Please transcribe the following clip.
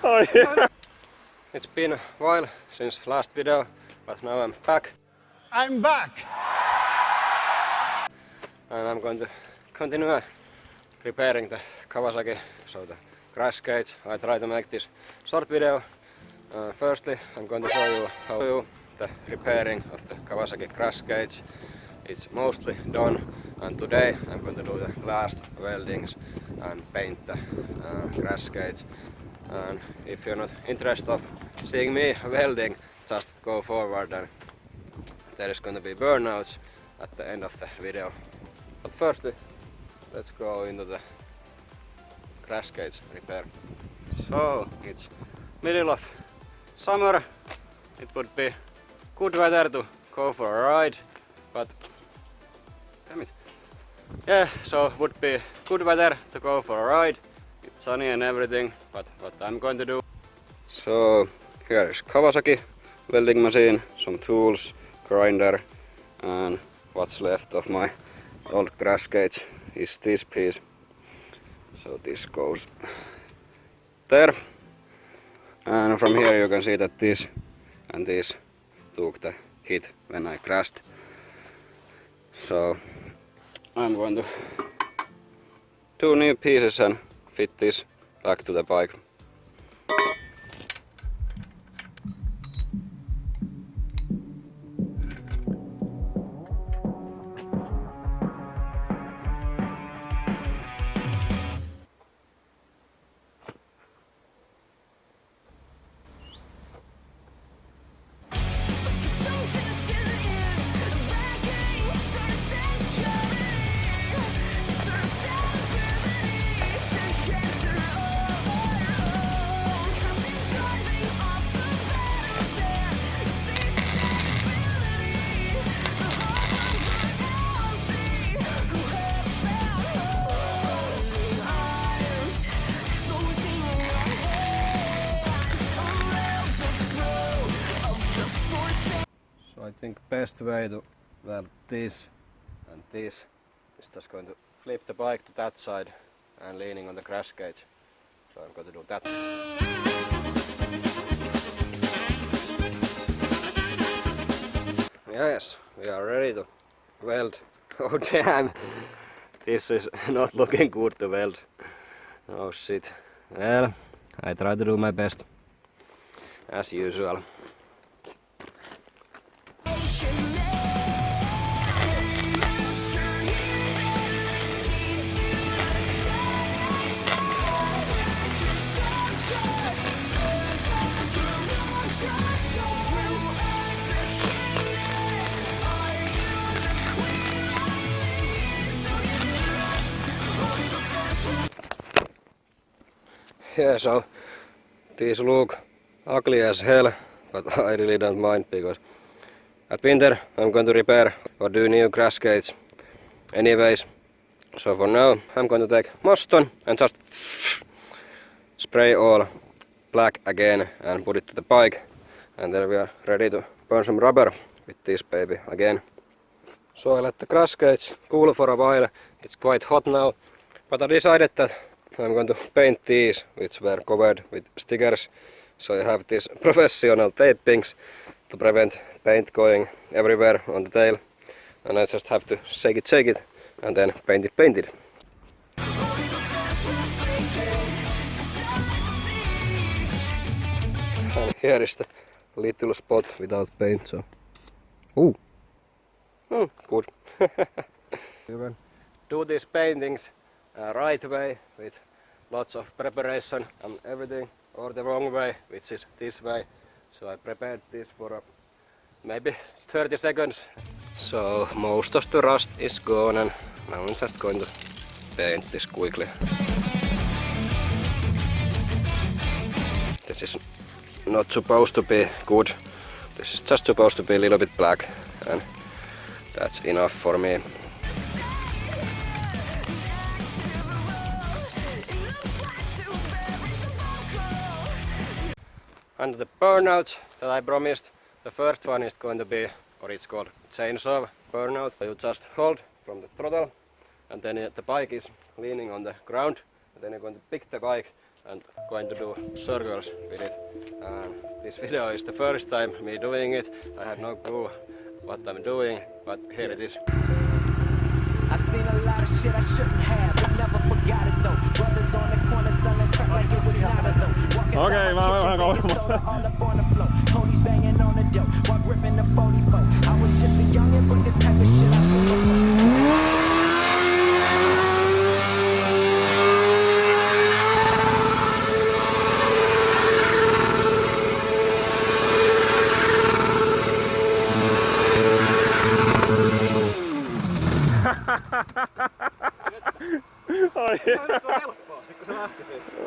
Oh, yeah. It's been a while since last video, but now I'm back. I'm back! And I'm going to continue repairing the Kawasaki, so the crash cage. I try to make this short video. Firstly, I'm going to show you how to do the repairing of the Kawasaki crash cage. It's mostly done, and today I'm going to do the last weldings and paint the crash cage. And if you're not interested of seeing me welding, just go forward and there is going to be burnouts at the end of the video. But firstly, let's go into the crash cage repair. So it's middle of summer. It would be good weather to go for a ride, but damn it. Yeah, so it would be good weather to go for a ride. It's sunny and everything, but what I'm going to do. So here is Kawasaki welding machine, some tools, grinder, and what's left of my old crash cage is this piece. So this goes there, and from here you can see that this and this took the hit when I crashed. So I'm going to do new pieces and fit this back to the bike. I think best way to weld this and this is just going to flip the bike to that side and leaning on the crash cage. So I'm going to do that. Yes, we are ready to weld. Oh damn! This is not looking good to weld. Oh shit. Well, I try to do my best. As usual. Yeah, so these look ugly as hell, but I really don't mind because at winter I'm going to repair or do new crash cage anyways. So for now I'm going to take Moston and just spray all black again and put it to the bike, and then we are ready to burn some rubber with this baby again. So I let the crash cage cool for a while. It's quite hot now, but I decided that I'm going to paint these, which were covered with stickers. So I have these professional tapings to prevent paint going everywhere on the tail. And I just have to shake it, and then paint it. And here is the little spot without paint, so... Ooh! Good. You can do these paintings right way with lots of preparation and everything, or the wrong way, which is this way. So I prepared this for maybe 30 seconds. So most of the rust is gone, and now I'm just going to paint this quickly. This is not supposed to be good. This is just supposed to be a little bit black, and that's enough for me. And the burnouts that I promised, the first one is going to be, or it's called chainsaw burnout. You just hold from the throttle, and then the bike is leaning on the ground, then you're going to pick the bike and going to do circles with it. And this video is the first time me doing it. I have no clue what I'm doing, but here it is. I seen a lot of shit I shouldn't have, but never forgot it though. Brothers on the corner selling crack like it was not a though. Walking Okay, my kitchen, banging soda all up on the floor. Tony's banging on the dough while gripping the 44. I was just a youngin', but this type of shit I seen before. Ai. Helppoa, sit kun se lähti siitä.